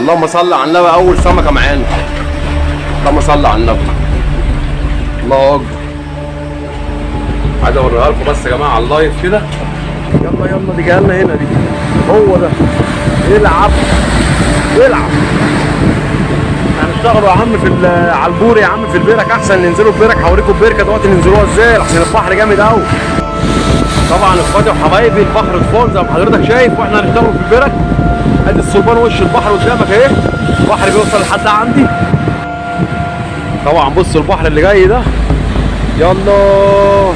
اللهم صل على النبي. اول سمكه معانا. اللهم صل على النبي. الله اكبر. عايز اوريها لكم بس يا جماعه على اللايف كده. يلا يلا دي جايه هنا دي. هو ده. يلعب يلعب. هنشتغلوا يا عم في على البور يا عم، في البرك احسن. ننزلوا البرك. هوريكم البركه دلوقتي ننزلوها ازاي عشان البحر جامد قوي. طبعا اخواتي وحبايبي البحر فول زي ما حضرتك شايف، واحنا هنشتغلوا في البرك. ادي الصلبان وش البحر قدامك اهي. البحر بيوصل لحد عندي. طبعا بصوا البحر اللي جاي ده. يلا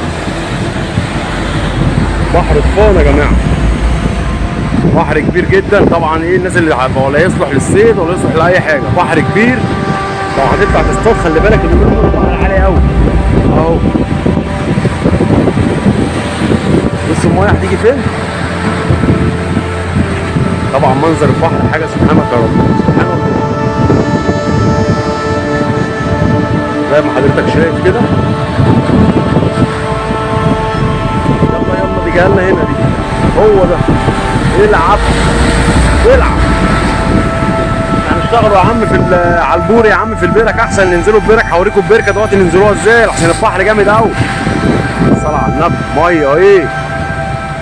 بحر فول يا جماعه. بحر كبير جدا. طبعا ايه الناس اللي ولا يصلح للصيد ولا يصلح لاي حاجه. بحر كبير. لو هتطلع تصطاد خلي بالك ان البحر عالي قوي اهو. بص المايه هتيجي فين. طبعا منظر البحر حاجه سبحانك يا رب. سبحان الله. زي ما حضرتك شايف كده. يلا يلا دي جايه هنا دي. هو ده. يلعب يلعب. هنشتغلوا يا عم في على البور يا عم، في البرك احسن. ننزلوا البرك. هوريكم البركه دلوقتي ننزلوها ازاي عشان البحر جامد قوي. الصلاه على النبي. ميه ايه.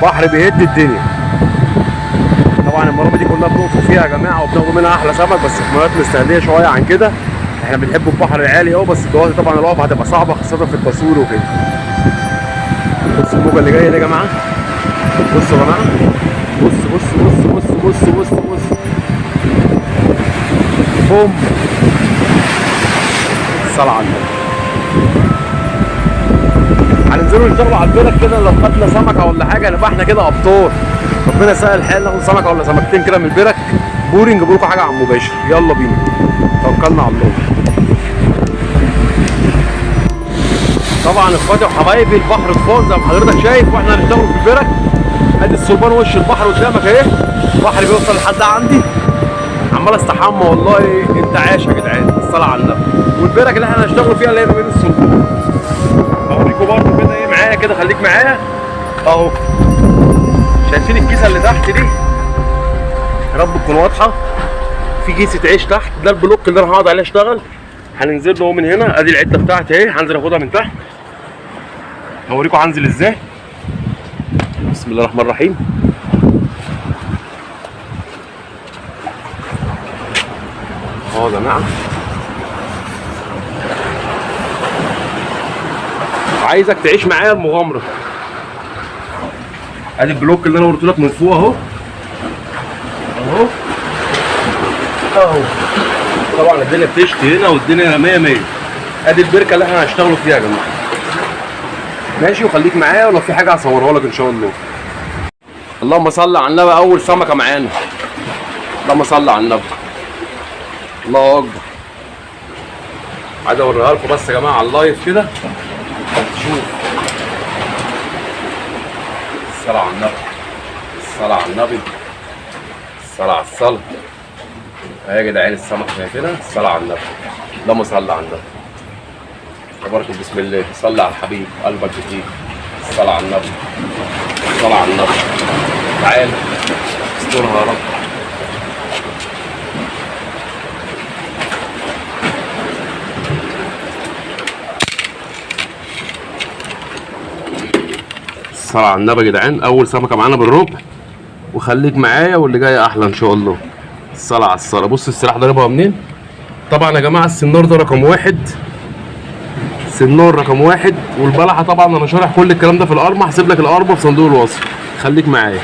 بحر بيهد الدنيا. طبعا المرابط دي كلها بنقطوا فيها يا جماعه وبناخدوا منها احلى سمك، بس في ميات مستهديه شويه عن كده. احنا بنحب البحر العالي اهو، بس دلوقتي طبعا الوقفه هتبقى صعبه خاصه في التصوير وكده. بصوا الموجه اللي جايه دي يا جماعه. بصوا يا جماعه. بص بص بص بص بص بص بص. بوم. الصلاة على النبي. هننزلوا نشتغلوا على البرك كده. لو خدنا سمكه ولا حاجه نبقى احنا كده ابطال. ربنا يسهل الحال. ناخد سمكه ولا سمكتين كده من البرك بوري، نجيب لكم حاجه على المباشر. يلا بينا. توكلنا على الله. طبعا اخواتي وحبايبي البحر فول زي ما حضرتك شايف، واحنا هنشتغلوا في البرك. ادي الصلبان وش البحر قدامك اهي. البحر بيوصل لحد عندي. عمال استحمى والله. انت عايش يا جدعان. الصلاه على النبي. والبرك اللي احنا هنشتغلوا فيها اللي هي ما بين الصلبان. هوريكم برضه كده ايه معايا كده. خليك معايا اهو. شايفين الكيسه اللي تحت دي؟ يا رب تكون واضحه. في كيسه عيش تحت. ده البلوك اللي انا هقعد عليه اشتغل. هننزل له من هنا. ادي العده بتاعتي اهي. هنزل اخدها من تحت. هوريكم هنزل ازاي. بسم الله الرحمن الرحيم. اهو يا جماعه. عايزك تعيش معايا المغامره. ادي البلوك اللي انا وريته لك من فوق اهو. اهو اهو. طبعا الدنيا بتشتي هنا والدنيا 100 100. ادي البركه اللي احنا هنشتغلوا فيها يا جماعه. ماشي. وخليك معايا ولو في حاجه هصورها لك ان شاء الله. اللهم صل على النبي. اول سمكه معانا. اللهم صل على النبي. الله اكبر. عايز اوريها لكم بس يا جماعه على اللايف كده. شوف. الصلاه على النبي. الصلاه على النبي. الصلاه على الصلاه. اهي يا جدعان السمك شايفينها. الصلاه على النبي. اللهم صل على النبي. تبارك بسم الله. صلي على الحبيب قلبك بتجيب. الصلاه على النبي. الصلاه على النبي. تعالى استرها يا رب. الصلاة على النبي يا جدعان. اول سمكه معانا بالربع. وخليك معايا واللي جاي احلى ان شاء الله. الصلاة على الصلاة. بص السلاح ضاربها منين. طبعا يا جماعه السنار ده رقم واحد. سنار رقم واحد. والبلحه طبعا انا شارح كل الكلام ده في الارمه. هسيب لك الارمه في صندوق الوصف. خليك معايا.